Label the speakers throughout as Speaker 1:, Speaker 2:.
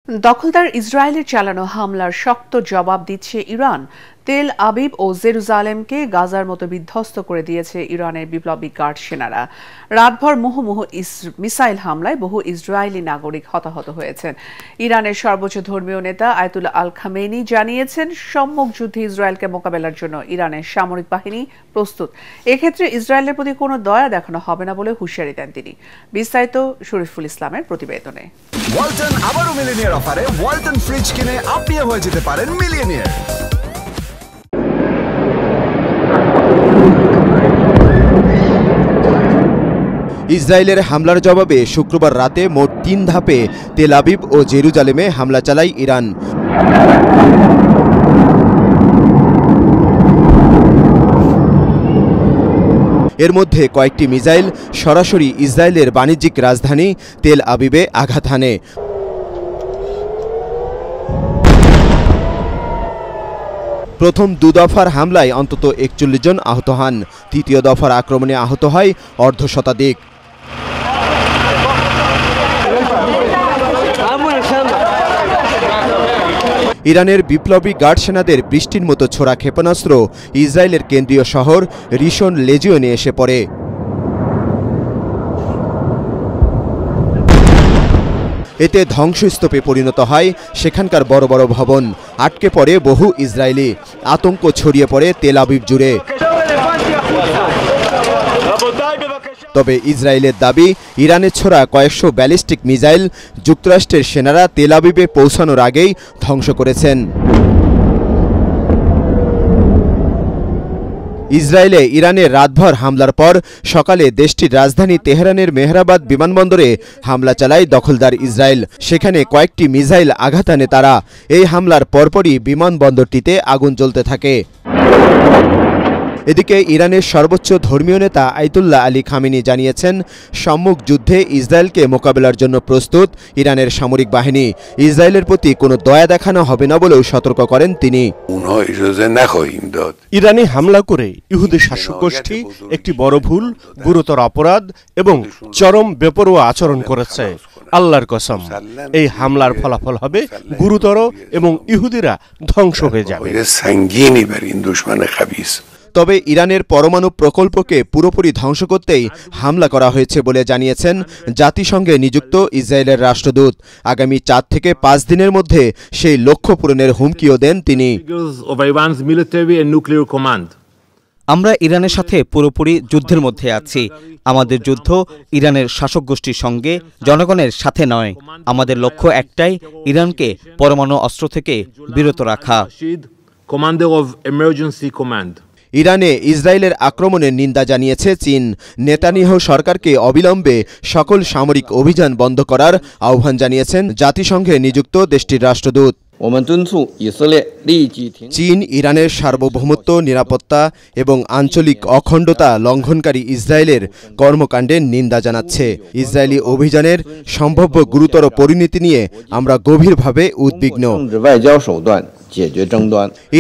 Speaker 1: দখলদার ইসরায়েলের চালানো হামলার শক্ত জবাব দিচ্ছে ইরান। তেল আবিব ও জেরুজালেমকে গাজার মতো বিধ্বস্ত করে দিয়েছে ইরানের বিপ্লবী গার্ড সেনারা। রাতভর মুহুর্মুহু মিসাইল হামলায় বহু ইসরায়েলি নাগরিক হতাহত হয়েছেন। ইরানের সর্বোচ্চ ধর্মীয় নেতা আয়াতুল্লাহ আল খামেনি জানিয়েছেন, সম্মুখ যুদ্ধে ইসরায়েলকে মোকাবেলার জন্য ইরানের সামরিক বাহিনী প্রস্তুত। এক্ষেত্রে ইসরায়েলের প্রতি কোনো দয়া দেখানো হবে না বলে হুঁশিয়ারি দেন তিনি। বিস্তারিত শরীফুল ইসলামের প্রতিবেদনে।
Speaker 2: ওয়ালটন আবারও মিলিয়নিয়ার অফারে ওয়ালটন ফ্রিজ কিনে আপনিও হয়ে যেতে পারেন মিলিয়নিয়ার।
Speaker 3: ইসরায়েলের হামলার জবাবে শুক্রবার রাতে মোট ৩ ধাপে তেল আবিব ও জেরুজালেমে হামলা চালায় ইরান। এর মধ্যে কয়েকটি মিসাইল সরাসরি ইসরায়েলের বাণিজ্যিক রাজধানী তেল আবিবে আঘাত হানে। প্রথম ২ দফার হামলায় অন্তত ৪১ জন আহত হন। তৃতীয় দফার আক্রমণে আহত হয় অর্ধশতাধিক। ইরানের বিপ্লবী গার্ড সেনাদের বৃষ্টির মতো ছোড়া ক্ষেপণাস্ত্র ইসরায়েলের কেন্দ্রীয় শহর রিশন লেজিওনে এসে পড়ে। এতে ধ্বংসস্তূপে পরিণত হয় সেখানকার বড় বড় ভবন। আটকে পড়ে বহু ইসরায়েলি। আতঙ্ক ছড়িয়ে পড়ে তেল আবিব জুড়ে। তবে ইসরায়েলের দাবি, ইরানের ছোড়া কয়েকশো ব্যালিস্টিক মিসাইল যুক্তরাষ্ট্রের সেনারা তেল আবিবে পৌঁছানোর আগেই ধ্বংস করেছেন। ইসরায়েলে ইরানের রাতভর হামলার পর সকালে দেশটির রাজধানী তেহরানের মেহরাবাদ বিমানবন্দরে হামলা চালায় দখলদার ইসরায়েল। সেখানে কয়েকটি মিসাইল আঘাত হানে তারা। এই হামলার পরপরই বিমানবন্দরটিতে আগুন জ্বলতে থাকে। এদিকে ইরানের সর্বোচ্চ ধর্মীয় নেতা আয়াতুল্লাহ আলী খামেনি জানিয়েছেন, সম্মুখ যুদ্ধে ইসরায়েলকে মোকাবেলার জন্য প্রস্তুত ইরানের সামরিক বাহিনী। ইসরায়েলের প্রতি কোনো দয়া দেখানো হবে না বলেও সতর্ক করেন তিনি।
Speaker 4: ইরানে হামলা করে ইহুদি শাসক গোষ্ঠী একটি বড় ভুল, গুরুতর অপরাধ এবং চরম বেপরোয়া আচরণ করেছে। আল্লাহর কসম, এই হামলার ফলাফল হবে গুরুতর এবং ইহুদিরা ধ্বংস হয়ে যাবে।
Speaker 3: তবে ইরানের পরমাণু প্রকল্পকে পুরোপুরি ধ্বংস করতেই হামলা করা হয়েছে বলে জানিয়েছেন জাতিসংঘে নিযুক্ত ইসরায়েলের রাষ্ট্রদূত। আগামী ৪ থেকে ৫ দিনের মধ্যে সেই লক্ষ্য পূরণের হুমকিও দেন তিনি।
Speaker 5: আমরা ইরানের সাথে পুরোপুরি যুদ্ধের মধ্যে আছি। আমাদের যুদ্ধ ইরানের শাসক গোষ্ঠীর সঙ্গে, জনগণের সাথে নয়। আমাদের লক্ষ্য একটাই, ইরানকে পরমাণু অস্ত্র থেকে বিরত রাখা।
Speaker 3: ইরানে ইসরায়েলের আক্রমণের নিন্দা জানিয়েছে চীন। নেতানিয়াহু সরকারকে অবিলম্বে সকল সামরিক অভিযান বন্ধ করার আহ্বান জানিয়েছেন জাতিসংঘে নিযুক্ত দেশটির রাষ্ট্রদূত। চীন ইরানের সার্বভৌমত্ব, নিরাপত্তা এবং আঞ্চলিক অখণ্ডতা লঙ্ঘনকারী ইসরায়েলের কর্মকাণ্ডের নিন্দা জানাচ্ছে। ইসরায়েলি অভিযানের সম্ভাব্য গুরুতর পরিণতি নিয়ে আমরা গভীরভাবে উদ্বিগ্ন।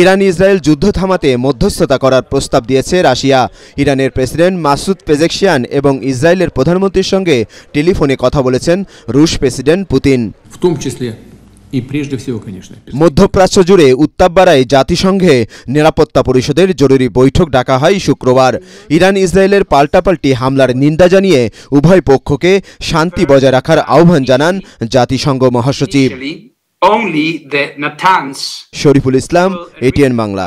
Speaker 3: ইরান ইসরায়েল যুদ্ধ থামাতে মধ্যস্থতা করার প্রস্তাব দিয়েছে রাশিয়া। ইরানের প্রেসিডেন্ট মাসুদ পেজেকশিয়ান এবং ইসরায়েলের প্রধানমন্ত্রীর সঙ্গে টেলিফোনে কথা বলেছেন রুশ প্রেসিডেন্ট পুতিন। মধ্যপ্রাচ্য জুড়ে উত্তাপ বাড়ায় জাতিসংঘে নিরাপত্তা পরিষদের জরুরি বৈঠক ডাকা হয় শুক্রবার। ইরান ইসরায়েলের পাল্টাপাল্টি হামলার নিন্দা জানিয়ে উভয় পক্ষকে শান্তি বজায় রাখার আহ্বান জানান জাতিসংঘ মহাসচিব। শরীফুল ইসলাম, এটিএন বাংলা।